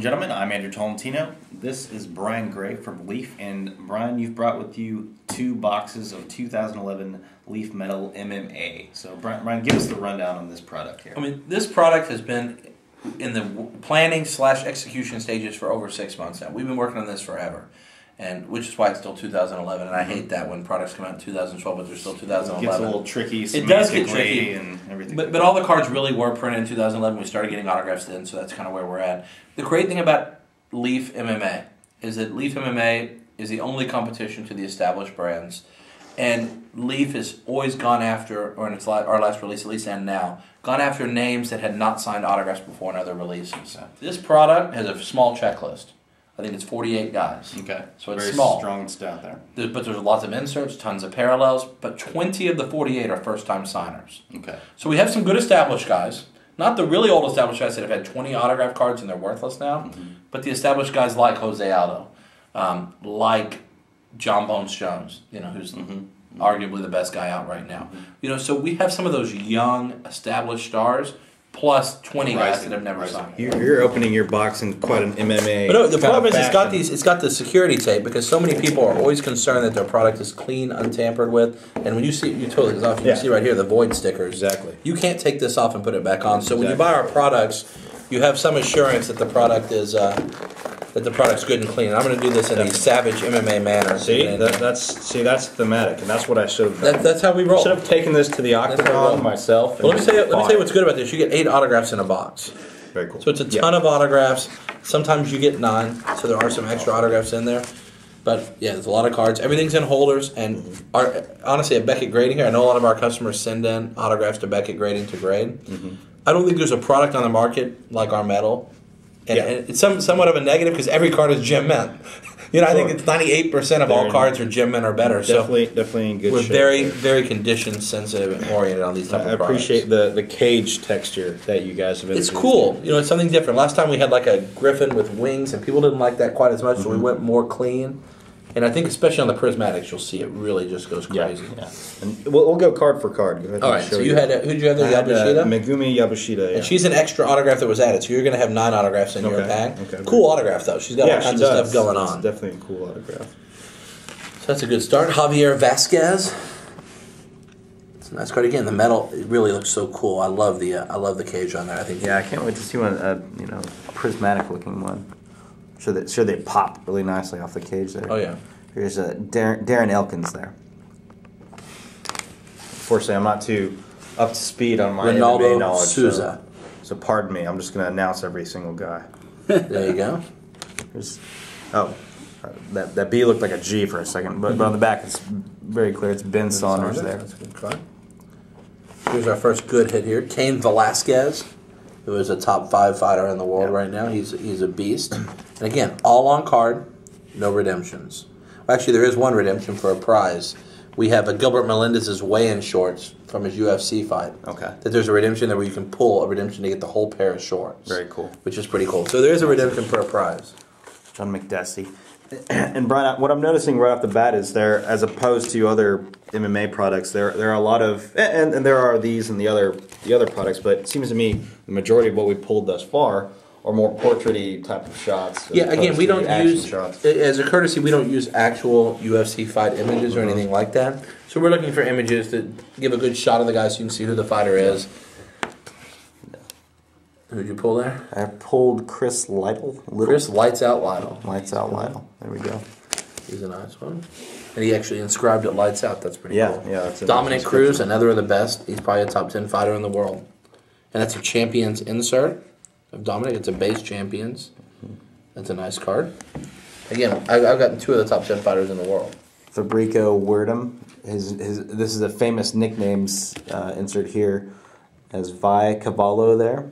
gentlemen, I'm Andrew Tolentino. This is Brian Gray from Leaf, and Brian, you've brought with you 2 boxes of 2011 Leaf Metal MMA. So Brian, give us the rundown on this product here. I mean, this product has been in the planning/execution stages for over 6 months now. We've been working on this forever, and which is why it's still 2011. And I hate that when products come out in 2012, but they're still 2011. It gets a little tricky. It does get tricky, and everything. But all the cards really were printed in 2011. We started getting autographs then, so that's kind of where we're at. The great thing about Leaf MMA is that Leaf MMA is the only competition to the established brands. And Leaf has always gone after, or in its our last release, at least and now, gone after names that had not signed autographs before in other releases. This product has a small checklist. I think it's 48 guys. Okay. So it's very small. Strong stuff there. But there's lots of inserts, tons of parallels, but 20 of the 48 are first-time signers. Okay. So we have some good established guys. Not the really old established guys that have had 20 autograph cards and they're worthless now, but the established guys like Jose Aldo, like Jon Bones Jones, who's arguably the best guy out right now. So we have some of those young, established stars, plus 20 guys that have never signed. You're opening your box in quite an MMA. But no, the problem is it's got the security tape because so many people are always concerned that their product is clean, untampered with. And when you see you totally off, you see right here the void stickers. Exactly. You can't take this off and put it back on. So when you buy our products, you have some assurance that the product is product's good and clean. And I'm going to do this in a savage MMA manner. That's thematic, and that's what I should have done. That's how we roll. I should have taken this to the octagon myself. Well, let me tell you what's good about this. You get 8 autographs in a box. Very cool. So it's a ton of autographs. Sometimes you get 9, so there are some extra autographs in there. But yeah, there's a lot of cards. Everything's in holders, and honestly, at Beckett Grading here, I know a lot of our customers send in autographs to Beckett Grading to grade. I don't think there's a product on the market like our metal. And it's somewhat of a negative because every card is gem mint. I think it's 98% of all cards are gem mint or better. Definitely in good we're shape. We're very condition sensitive and oriented on these type of products. I appreciate the cage texture that you guys have. It's cool. It's something different. Last time we had like a griffin with wings, and people didn't like that quite as much, so we went more clean. And I think especially on the prismatics, you'll see it really just goes crazy. Yeah. And we'll go card for card. All right. So you had who'd you have there? Yabushita. Megumi Yabushita. Yeah. And she's an extra autograph that was added. So you're going to have 9 autographs in your pack. Okay. Cool autograph though. She's got all kinds of stuff going on. It's definitely a cool autograph. So that's a good start. Javier Vasquez. It's a nice card again. The metal really looks so cool. I love the cage on there. I think. Yeah, I can't wait to see one. A prismatic looking one. Sure they pop really nicely off the cage there. Oh yeah. Here's Darren Elkins there. Unfortunately, I'm not too up to speed on my MMA knowledge. Souza. So pardon me. I'm just going to announce every single guy. There you go. That B looked like a G for a second, but on the back it's very clear. It's Ben Saunders there. That's a good card. Here's our first good hit here. Cain Velasquez, who is a top 5 fighter in the world right now. He's a beast. And again, all on card, no redemptions. Well, actually, there is one redemption for a prize. We have a Gilbert Melendez's weigh-in shorts from his UFC fight. Okay. That there's a redemption there where you can pull a redemption to get the whole pair of shorts. Very cool. Which is pretty cool. So there is a redemption for a prize. John McDessie. And Brian, what I'm noticing right off the bat is there, as opposed to other MMA products, there are a lot of, and there are these and the other products, but it seems to me the majority of what we pulled thus far are more portrait-y type of shots. Yeah, again, we don't use, shots. as a courtesy, we don't use actual UFC fight images or anything like that. So we're looking for images that give a good shot of the guy so you can see who the fighter is. Who did you pull there? I pulled Chris Lytle. Chris Lights Out Lytle. Lights Out Lytle. There we go. He's a nice one. And he actually inscribed it Lights Out. That's pretty cool. Yeah, that's a Dominic nice Cruz, another of the best. He's probably a top 10 fighter in the world. And that's a Champions insert of Dominic. It's a base Champions. That's a nice card. Again, I've gotten 2 of the top 10 fighters in the world. Fabricio Werdum. This is a famous nicknames insert here as Vi Cavallo there.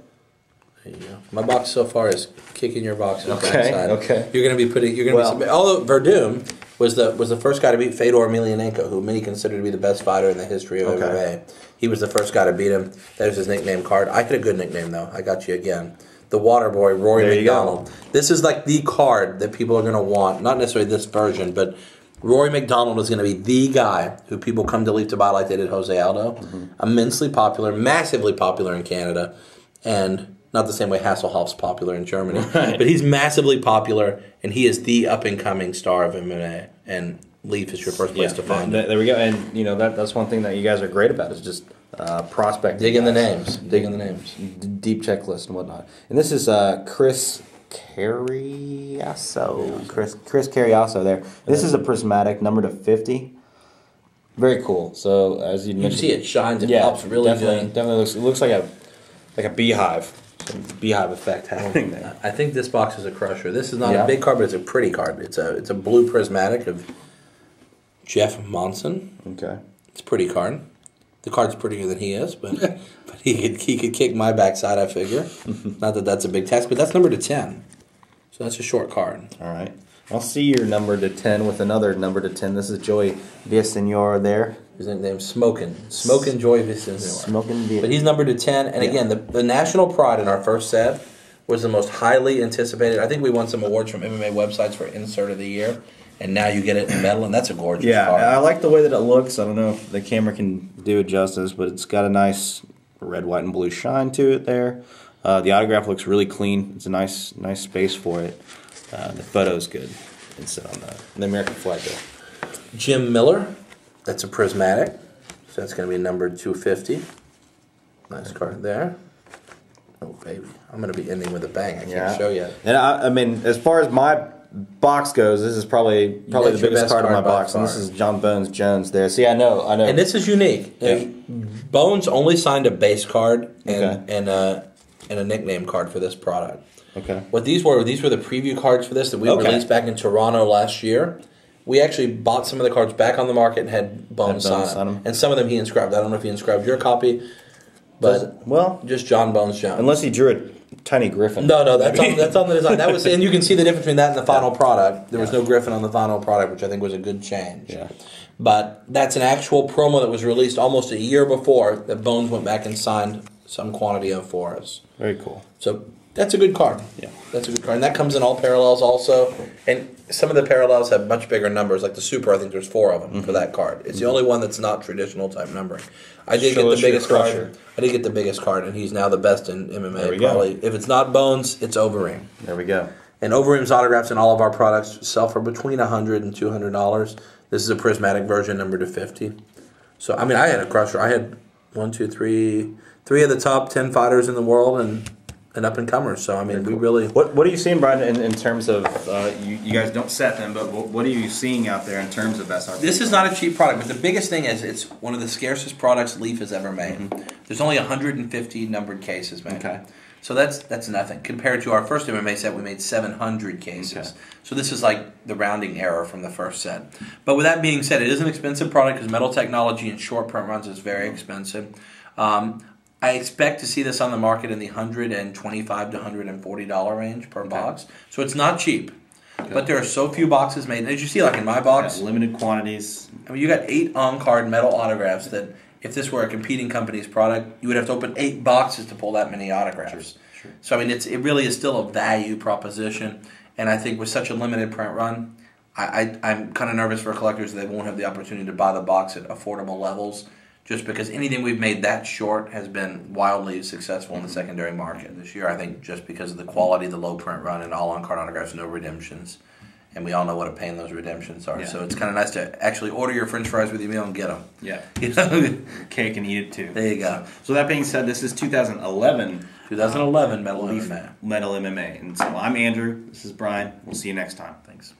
There you go. My box so far is kicking your box on the Okay. backside. Okay. You're going to be putting. You're going to be. Although Verdum was the first guy to beat Fedor Emelianenko, who many consider to be the best fighter in the history of MMA. He was the first guy to beat him. That was his nickname card. I had a good nickname though. I got you again. The Water Boy, Rory McDonald. This is like the card that people are going to want. Not necessarily this version, but Rory McDonald is going to be the guy who people come to Leaf to buy like they did Jose Aldo. Immensely popular, massively popular in Canada, and Not the same way Hasselhoff's popular in Germany, Right. but he's massively popular, and he is the up-and-coming star of MMA. And Leaf is your first place to find it. There we go. And you know that's one thing that you guys are great about is just prospecting. Dig in the guys. names. Deep checklist and whatnot. And this is Chris Carriasso. Chris Carriasso there. This is a prismatic number to 50. Very cool. So as you mentioned, see it shines. It pops really good. Definitely looks like a beehive. Some beehive effect happening there. I think this box is a crusher. This is not a big card, but it's a pretty card. It's a blue prismatic of Jeff Monson. Okay. It's a pretty card. The card's prettier than he is, but he could kick my backside, I figure. Not that that's a big task, but that's number to 10. So that's a short card. All right. I'll see your number to 10 with another number to 10. This is Joey Villasenor there. His name's Smokin' Joy Villasenor. Smokin' But he's numbered to 10. And again, the national pride in our first set was the most highly anticipated. I think we won some awards from MMA websites for Insert of the Year. And now you get it in metal, and that's a gorgeous card. I like the way that it looks. I don't know if the camera can do it justice, but it's got a nice red, white, and blue shine to it there. The autograph looks really clean. It's a nice space for it. The photo's good. It's on the American flag there. Jim Miller, that's a prismatic. So that's going to be numbered 250. Nice card there. Oh, baby. I'm going to be ending with a bang. I can't show you. And I mean, as far as my box goes, this is probably the biggest card in my box. And this is John Bones Jones there. See, I know. And this is unique. Yeah. Bones only signed a base card and a nickname card for this product. Okay. What these were the preview cards for this that we released back in Toronto last year. We actually bought some of the cards back on the market and had Bones sign them. And some of them he inscribed. I don't know if he inscribed your copy, but just John Bones Jones. Unless he drew a tiny griffin. No, that's on the design. That was, and you can see the difference between that and the final product. There was no griffin on the final product, which I think was a good change. Yeah. But that's an actual promo that was released almost a year before that Bones went back and signed some quantity of for us. Very cool. So that's a good card. Yeah. That's a good card. And that comes in all parallels also. And some of the parallels have much bigger numbers. Like the Super, I think there's 4 of them for that card. It's the only one that's not traditional type numbering. I did get the biggest card. I did get the biggest card, and he's now the best in MMA. There we probably. go. If it's not Bones, it's Overeem. There we go. And Overeem's autographs in all of our products sell for between $100 and $200. This is a prismatic version, numbered to 50. So, I mean, I had a crusher. I had 3 of the top 10 fighters in the world and up-and-comers. So, I mean, we really... What are you seeing, Brian, in terms of... you guys don't set them, but what are you seeing out there in terms of SRP? This is not a cheap product, but the biggest thing is it's one of the scarcest products Leaf has ever made. There's only 150 numbered cases made. Okay. So that's nothing. Compared to our first MMA set, we made 700 cases. Okay. So this is like the rounding error from the first set. But with that being said, it is an expensive product because metal technology and short print runs is very expensive. I expect to see this on the market in the $125 to $140 range per box. So it's not cheap. Okay. But there are so few boxes made. And as you see, like in my box... Yeah, limited quantities. I mean, you got 8 on-card metal autographs that if this were a competing company's product, you would have to open 8 boxes to pull that many autographs. Sure. So, I mean, it really is still a value proposition. And I think with such a limited print run, I'm kind of nervous for collectors that they won't have the opportunity to buy the box at affordable levels. Just because anything we've made that short has been wildly successful in the secondary market this year. I think just because of the quality, the low print run, and all on-card autographs, no redemptions. And we all know what a pain those redemptions are. Yeah. So it's kind of nice to actually order your french fries with your meal and get them. Yeah. You know? Cake and eat it too. There you go. So that being said, this is 2011. 2011 Metal MMA. Metal MMA. And so I'm Andrew. This is Brian. We'll see you next time. Thanks.